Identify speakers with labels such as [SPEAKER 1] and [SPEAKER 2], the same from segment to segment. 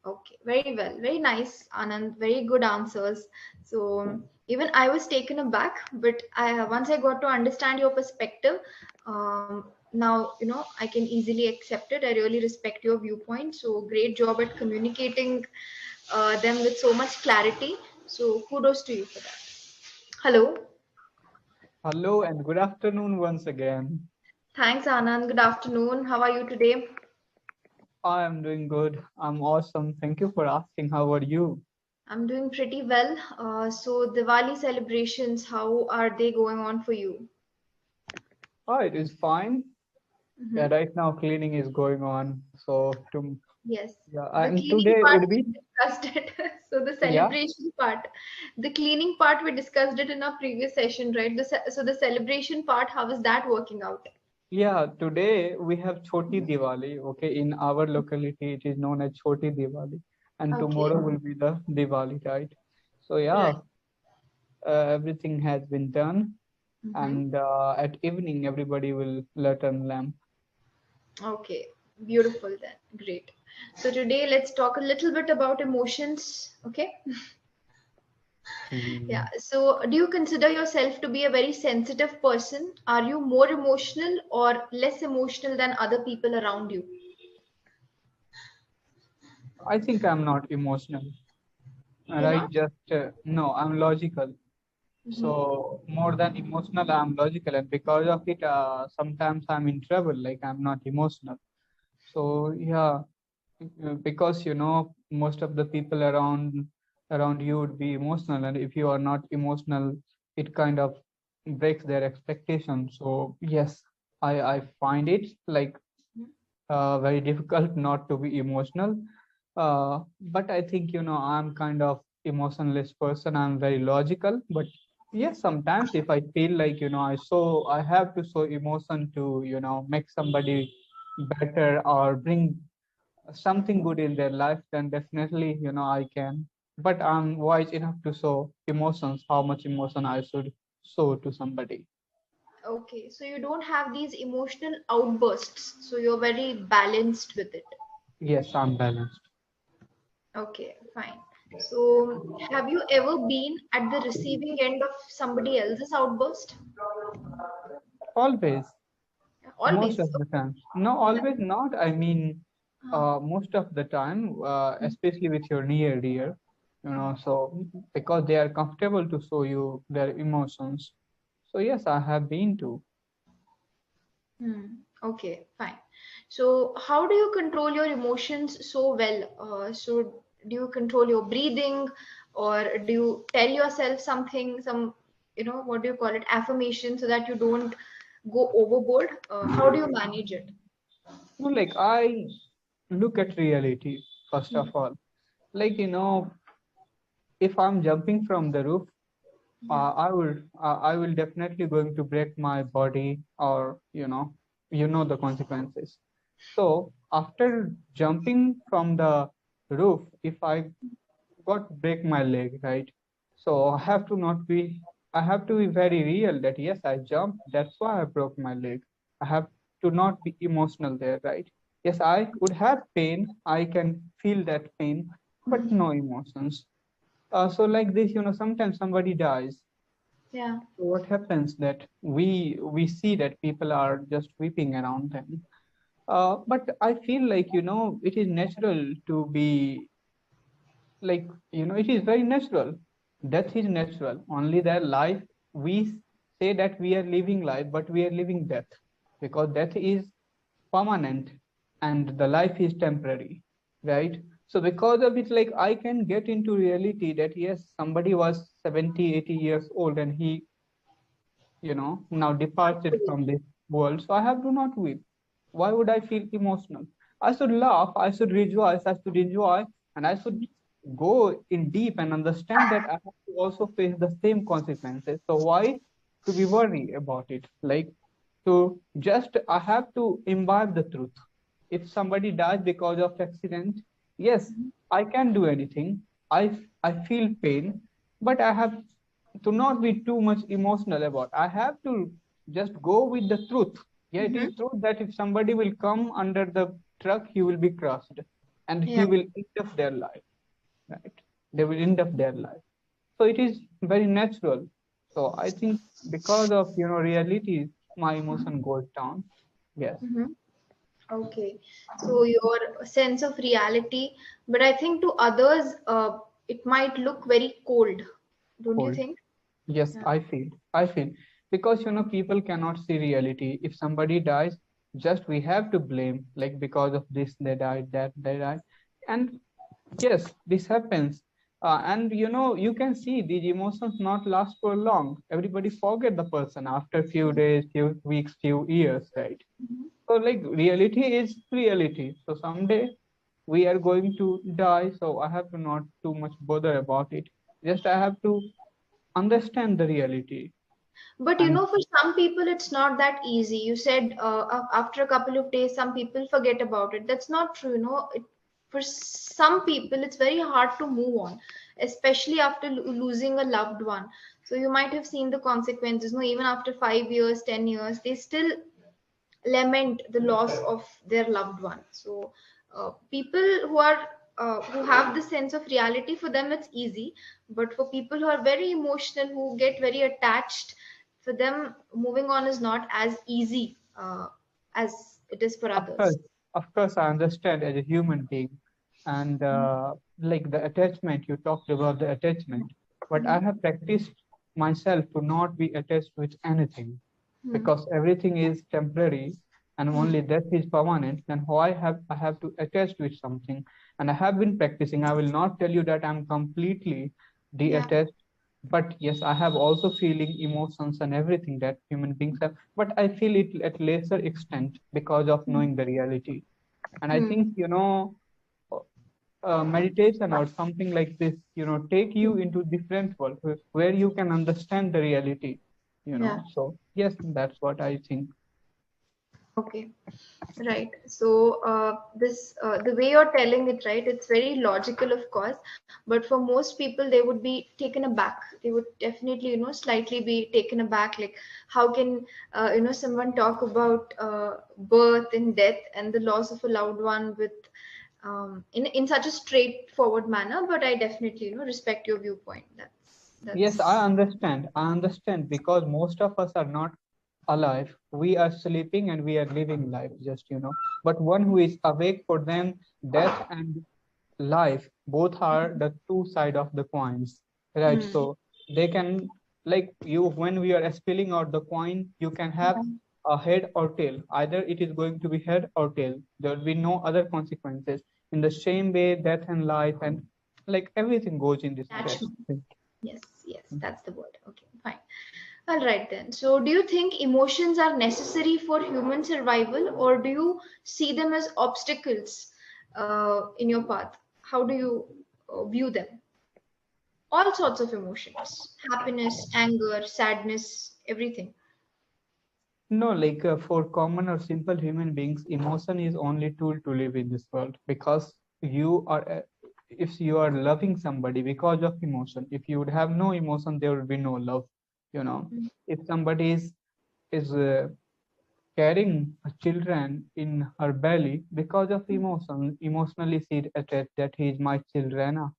[SPEAKER 1] Okay, very well, very nice, Anand. Very good answers. So even I was taken aback, but once I got to understand your perspective, now I can easily accept it. I really respect your viewpoint. So great job at communicating them with so much clarity. So kudos to you for that. Hello.
[SPEAKER 2] Hello and good afternoon once again.
[SPEAKER 1] Thanks, Anand. Good afternoon. How are you today?
[SPEAKER 2] I am doing good. I'm awesome. Thank you for asking. How are you?
[SPEAKER 1] I'm doing pretty well. So Diwali celebrations, how are they going on for you?
[SPEAKER 2] Oh, it is fine. Yeah,
[SPEAKER 1] Mm-hmm.
[SPEAKER 2] right now cleaning is going on.
[SPEAKER 1] Yes,
[SPEAKER 2] Yeah,
[SPEAKER 1] the
[SPEAKER 2] and
[SPEAKER 1] cleaning
[SPEAKER 2] today
[SPEAKER 1] part
[SPEAKER 2] would be,
[SPEAKER 1] we discussed it. So the
[SPEAKER 2] yeah,
[SPEAKER 1] celebration part, the cleaning part we discussed it in our previous session, right? So the celebration part, how is that working out?
[SPEAKER 2] yeah, today we have Choti Diwali. Okay, in our locality it is known as Choti Diwali, and
[SPEAKER 1] Okay,
[SPEAKER 2] tomorrow will be the Diwali, right? So yeah,
[SPEAKER 1] right.
[SPEAKER 2] everything has been done,
[SPEAKER 1] Mm-hmm.
[SPEAKER 2] and at evening everybody will light a lamp.
[SPEAKER 1] Okay, beautiful then. Great. So today let's talk a little bit about emotions. Okay. Yeah.
[SPEAKER 2] Hmm.
[SPEAKER 1] So do you consider yourself to be a very sensitive person? Are you more emotional or less emotional than other people around you?
[SPEAKER 2] I think I'm not emotional.
[SPEAKER 1] You're
[SPEAKER 2] Right,
[SPEAKER 1] not?
[SPEAKER 2] just no, I'm logical.
[SPEAKER 1] Mm-hmm.
[SPEAKER 2] So more than emotional, I'm logical, and because of it, sometimes I'm in trouble. Like I'm not emotional. So yeah, because most of the people around you would be emotional, and if you are not emotional, it kind of breaks their expectations. So yes, I find it like very difficult not to be emotional. But I think, I'm kind of emotionless person. I'm very logical. But yes, sometimes if I feel like, I have to show emotion to, make somebody better or bring something good in their life, then definitely, I can. But I'm wise enough to show emotions, how much emotion I should show to somebody.
[SPEAKER 1] Okay, so you don't have these emotional outbursts, so you're very balanced with it.
[SPEAKER 2] Yes, I'm balanced.
[SPEAKER 1] Okay, fine. So, have you ever been at the receiving end of somebody else's outburst?
[SPEAKER 2] Always. Most
[SPEAKER 1] Always.
[SPEAKER 2] of the time. No,
[SPEAKER 1] Yeah.
[SPEAKER 2] always not. I mean,
[SPEAKER 1] Huh.
[SPEAKER 2] most of the time, especially with your near dear, so because they are comfortable to show you their emotions. So yes, I have been to.
[SPEAKER 1] Hmm. Okay, fine. So, how do you control your emotions so well? So, do you control your breathing, or do you tell yourself something, what do you call it, affirmation, so that you don't go overboard? How do you manage it?
[SPEAKER 2] No, like I look at reality first
[SPEAKER 1] Hmm.
[SPEAKER 2] of all. Like if I'm jumping from the roof,
[SPEAKER 1] Yeah.
[SPEAKER 2] I will definitely going to break my body, or the consequences. So after jumping from the roof, if I got break my leg, right? So I have to be very real that yes, I jumped. That's why I broke my leg. I have to not be emotional there, right? Yes, I would have pain. I can feel that pain, but
[SPEAKER 1] Mhm.
[SPEAKER 2] no emotions. So like this, sometimes somebody dies.
[SPEAKER 1] Yeah.
[SPEAKER 2] So what happens that we see that people are just weeping around them. But I feel like it is natural to be like it is very natural. Death is natural. Only that life, we say that we are living life, but we are living death, because death is permanent and the life is temporary, right? So because of it, like I can get into reality that yes, somebody was 70, 80 years old and he now departed from this world. So I have to not weep. Why would I feel emotional? I should laugh, I should rejoice, I should enjoy, and I should go in deep and understand that I have to also face the same consequences. So why to be worried about it? Like to just I have to imbibe the truth. If somebody dies because of accident, yes, I can do anything. I feel pain, but I have to not be too much emotional about. I have to just go with the truth. Yeah, it
[SPEAKER 1] Mm-hmm.
[SPEAKER 2] is true that if somebody will come under the truck, he will be crushed. and
[SPEAKER 1] Yeah.
[SPEAKER 2] he will end up their life, right? They will end up their life. So it is very natural. So I think because of realities, my emotion goes down. Yes,
[SPEAKER 1] Mm-hmm. Okay. So your sense of reality, but I think to others, it might look very cold. Don't you
[SPEAKER 2] cold.
[SPEAKER 1] think?
[SPEAKER 2] Yes,
[SPEAKER 1] Yeah.
[SPEAKER 2] I feel because people cannot see reality. If somebody dies, just we have to blame, like because of this they died, that they died, and yes, this happens. And you can see these emotions not last for long. Everybody forget the person after few days, few weeks, few years, right?
[SPEAKER 1] Mhm.
[SPEAKER 2] So like reality is reality. So someday we are going to die. So I have to not too much bother about it. Just I have to understand the reality.
[SPEAKER 1] But
[SPEAKER 2] And
[SPEAKER 1] for some people, it's not that easy. You said after a couple of days, some people forget about it. That's not true. For some people, it's very hard to move on, especially after losing a loved one. So you might have seen the consequences. No, even after 5 years, 10 years, they still lament the loss of their loved one. So people who have the sense of reality, for them it's easy, but for people who are very emotional, who get very attached, for them moving on is not as easy as it is for
[SPEAKER 2] Of course,
[SPEAKER 1] others.
[SPEAKER 2] of course, I understand as a human being, and like the attachment you talked about the attachment, but I
[SPEAKER 1] Mm-hmm.
[SPEAKER 2] have practiced myself to not be attached with anything
[SPEAKER 1] Hmm.
[SPEAKER 2] because everything is temporary and
[SPEAKER 1] Hmm.
[SPEAKER 2] only death is permanent. Then why have I have to attach with something? And I have been practicing. I will not tell you that I'm completely
[SPEAKER 1] Yeah.
[SPEAKER 2] detached, but yes, I have also feeling emotions and everything that human beings have, but I feel it at lesser extent because of
[SPEAKER 1] Hmm.
[SPEAKER 2] knowing the reality. And I
[SPEAKER 1] Hmm.
[SPEAKER 2] think meditation or something like this take you into different world where you can understand the reality.
[SPEAKER 1] Yeah.
[SPEAKER 2] So yes, that's what I think.
[SPEAKER 1] Okay. Right. So this the way you're telling it, right? It's very logical, of course, but for most people, they would be taken aback. They would definitely, slightly be taken aback. Like, how can someone talk about birth and death and the loss of a loved one with in such a straightforward manner? But I definitely, respect your viewpoint.
[SPEAKER 2] Yes, I
[SPEAKER 1] That's
[SPEAKER 2] understand. I understand because most of us are not alive. We are sleeping and we are living life, just. But one who is awake, for them, death and life both are the two side of the coins, right?
[SPEAKER 1] hmm.
[SPEAKER 2] So they can, like you, when we are spilling out the coin, you can have a head or tail. Either it is going to be head or tail. There will be no other consequences. In the same way, death and life and like everything goes in this
[SPEAKER 1] Attachment.
[SPEAKER 2] way.
[SPEAKER 1] Yes, yes, that's the word. Okay, fine. All right then. So, do you think emotions are necessary for human survival, or do you see them as obstacles in your path? How do you view them? All sorts of emotions: happiness, anger, sadness, everything.
[SPEAKER 2] No, like for common or simple human beings, emotion is only tool to live in this world because if you are loving somebody because of emotion, if you would have no emotion, there would be no love. You know,
[SPEAKER 1] Mm.
[SPEAKER 2] if somebody is carrying a children in her belly because of emotion, emotionally she attached that he is my children,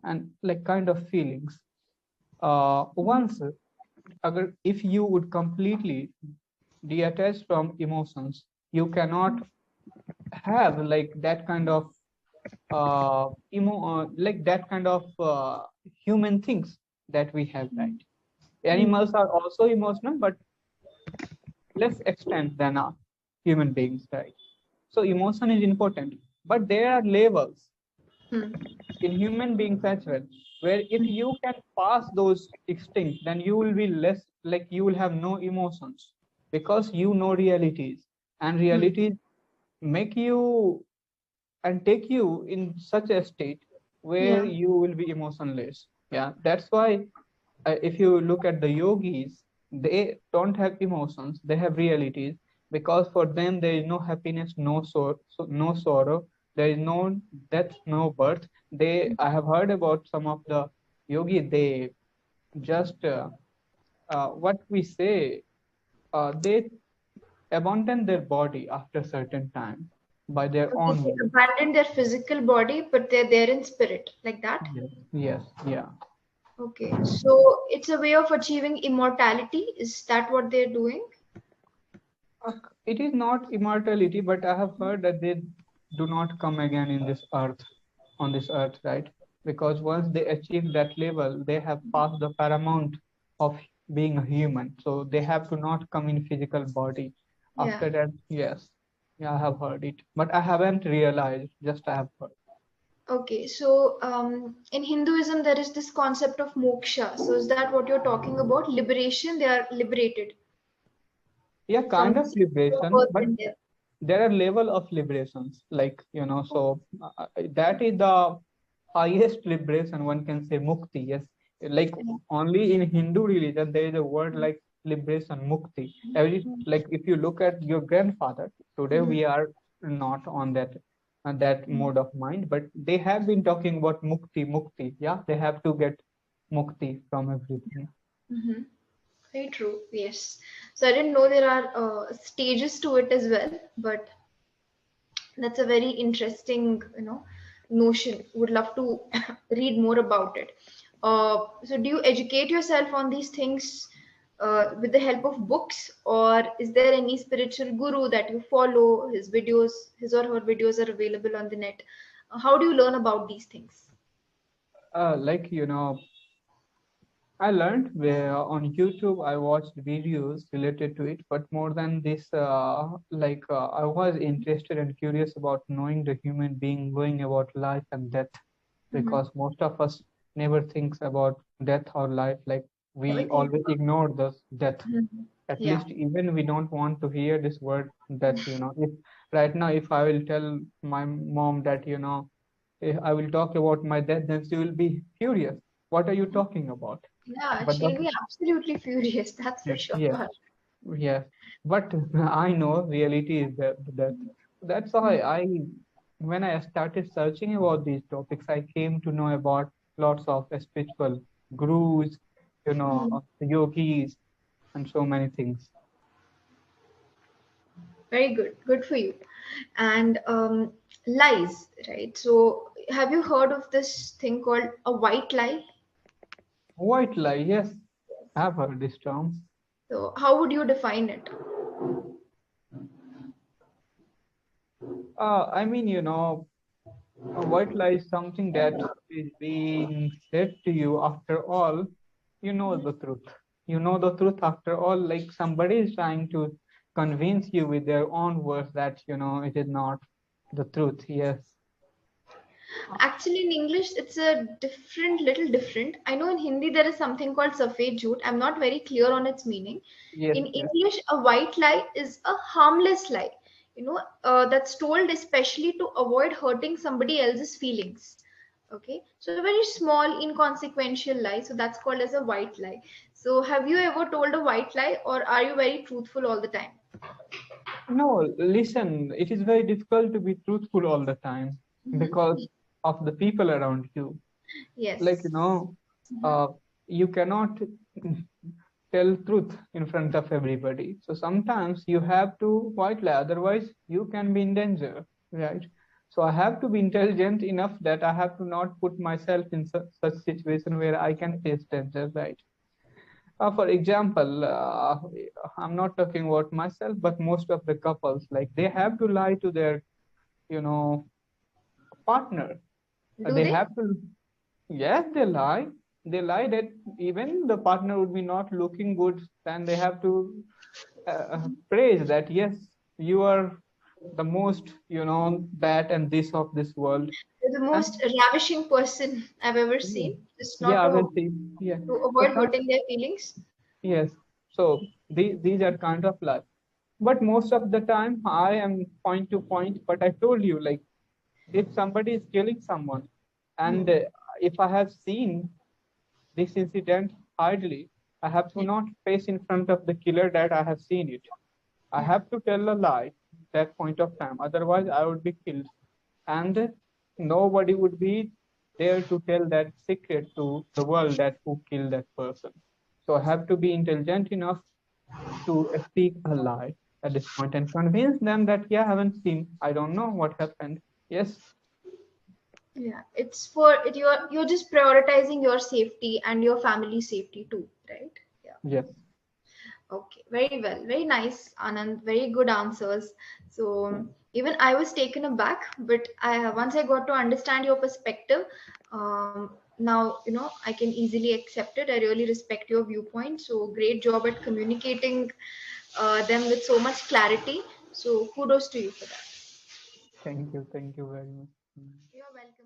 [SPEAKER 2] and like kind of feelings. Once, if you would completely detached from emotions, you cannot have like that kind of like that kind of human things that we have, right?
[SPEAKER 1] Mm.
[SPEAKER 2] Animals are also emotional, but less extent than human beings, right? So emotion is important, but there are levels
[SPEAKER 1] Mm.
[SPEAKER 2] in human beings as well, where if you can pass those extinct, then you will be less, like you will have no emotions because you know realities, and
[SPEAKER 1] Mm.
[SPEAKER 2] realities make you and take you in such a state where
[SPEAKER 1] Yeah.
[SPEAKER 2] you will be emotionless. Yeah, that's why if you look at the yogis, they don't have emotions, they have realities, because for them there is no happiness, no sorrow, there is no death, no birth. I have heard about some of the yogi, they just what we say, they abandon their body after certain time. by their
[SPEAKER 1] Okay,
[SPEAKER 2] own
[SPEAKER 1] they
[SPEAKER 2] will.
[SPEAKER 1] abandon their physical body, but they're there in spirit, like that.
[SPEAKER 2] Yes, yes, yeah.
[SPEAKER 1] Okay, so it's a way of achieving immortality. Is that what they're doing?
[SPEAKER 2] It is not immortality, but I have heard that they do not come again in this earth, on this earth, right? Because once they achieve that level, they have passed the paramount of being a human. So they have to not come in physical body.
[SPEAKER 1] Yeah.
[SPEAKER 2] After that, yes, yeah, I have heard it, but I haven't realized. Just I have heard.
[SPEAKER 1] Okay, so in Hinduism, there is this concept of moksha. So is that what you're talking about? Liberation, they are liberated
[SPEAKER 2] Yeah,
[SPEAKER 1] from
[SPEAKER 2] kind
[SPEAKER 1] the
[SPEAKER 2] of
[SPEAKER 1] cycle of
[SPEAKER 2] liberation,
[SPEAKER 1] birth
[SPEAKER 2] but
[SPEAKER 1] and death.
[SPEAKER 2] there are level of liberations, like so that is the highest liberation, one can say, mukti. Yes, like
[SPEAKER 1] Yeah.
[SPEAKER 2] only in Hindu religion there is a word like liberation, mukti. Every, like if you look at your grandfather today,
[SPEAKER 1] Mhm.
[SPEAKER 2] we are not on that
[SPEAKER 1] Mhm.
[SPEAKER 2] mode of mind, but they have been talking about mukti, mukti. Yeah, they have to get mukti from everything.
[SPEAKER 1] Mhm. Very true. Yes. So I didn't know there are stages to it as well, but that's a very interesting, notion. Would love to read more about it. So do you educate yourself on these things with the help of books, or is there any spiritual guru that you follow? His videos, his or her videos are available on the net. How do you learn about these things?
[SPEAKER 2] Like I learned where on YouTube I watched videos related to it, but more than this, I was interested and curious about knowing the human being, going about life and death,
[SPEAKER 1] Mm-hmm.
[SPEAKER 2] because most of us never thinks about death or life. Like
[SPEAKER 1] Never
[SPEAKER 2] we
[SPEAKER 1] think
[SPEAKER 2] always
[SPEAKER 1] about.
[SPEAKER 2] ignore the death.
[SPEAKER 1] Mhm.
[SPEAKER 2] At
[SPEAKER 1] Yeah.
[SPEAKER 2] least even we don't want to hear this word death. If right now if I will tell my mom that if I will talk about my death, then she will be furious. What are you talking about?
[SPEAKER 1] Yeah,
[SPEAKER 2] But
[SPEAKER 1] she'll
[SPEAKER 2] the
[SPEAKER 1] be absolutely furious. That's for
[SPEAKER 2] yeah,
[SPEAKER 1] sure.
[SPEAKER 2] yes, yes. But I know reality is that. That's why when I started searching about these topics, I came to know about lots of spiritual gurus,
[SPEAKER 1] Mhm.
[SPEAKER 2] yogis, and so many things.
[SPEAKER 1] Very good. Good for you. And lies, right? So, have you heard of this thing called a white lie?
[SPEAKER 2] White lie, yes, I've heard this term.
[SPEAKER 1] So, how would you define it?
[SPEAKER 2] I mean, a white lie is something that is being said to you after all, you know the truth. You know the truth after all, like somebody is trying to convince you with their own words that, it is not the truth. Yes.
[SPEAKER 1] Actually, in English, it's a little different. I know in Hindi there is something called safed jhoot. I'm not very clear on its meaning.
[SPEAKER 2] Yes,
[SPEAKER 1] In
[SPEAKER 2] yes.
[SPEAKER 1] English, a white lie is a harmless lie, that's told especially to avoid hurting somebody else's feelings. Okay, so a very small, inconsequential lie. So that's called as a white lie. So have you ever told a white lie, or are you very truthful all the time?
[SPEAKER 2] No, listen, it is very difficult to be truthful all the time
[SPEAKER 1] Hmm.
[SPEAKER 2] because of the people around you. Like,
[SPEAKER 1] Yes. Hmm.
[SPEAKER 2] uh, you cannot tell truth in front of everybody. So sometimes you have to white lie, otherwise you can be in danger, right? So I have to be intelligent enough that I have to not put myself in such situation where I can face danger, right? For example, I'm not talking about myself, but most of the couples, like they have to lie to their, you know, partner.
[SPEAKER 1] Do
[SPEAKER 2] They
[SPEAKER 1] they?
[SPEAKER 2] have to, yes, they lie. They lie that even the partner would be not looking good, then they have to praise that, yes, you are the most, that and this of this world.
[SPEAKER 1] You're the
[SPEAKER 2] And
[SPEAKER 1] most ravishing person I've ever
[SPEAKER 2] yeah,
[SPEAKER 1] seen. Just not
[SPEAKER 2] yeah, I will see. Yeah.
[SPEAKER 1] to
[SPEAKER 2] So
[SPEAKER 1] avoid hurting their feelings.
[SPEAKER 2] yes. So these are kind of lies. But most of the time, I am point to point. But I told you, like, if somebody is killing someone, and
[SPEAKER 1] Hmm.
[SPEAKER 2] if I have seen this incident hardly, I have to
[SPEAKER 1] Yeah,
[SPEAKER 2] not face in front of the killer that I have seen it. I
[SPEAKER 1] yeah.
[SPEAKER 2] have to tell a lie at that point of time. Otherwise, I would be killed. And nobody would be there to tell that secret to the world that who killed that person. So I have to be intelligent enough to speak a lie. at this point and convince them that, yeah, I haven't seen, I don't know what happened. Yes.
[SPEAKER 1] Yeah, it's for it. You're just prioritizing your safety and your family safety too, right? Yeah.
[SPEAKER 2] Yes.
[SPEAKER 1] Okay, very well, very nice, Anand. Very good answers. So even I was taken aback, but I once I got to understand your perspective, now I can easily accept it. I really respect your viewpoint. So great job at communicating them with so much clarity. So kudos to you for that.
[SPEAKER 2] Thank you. Thank you very much.
[SPEAKER 1] You're welcome.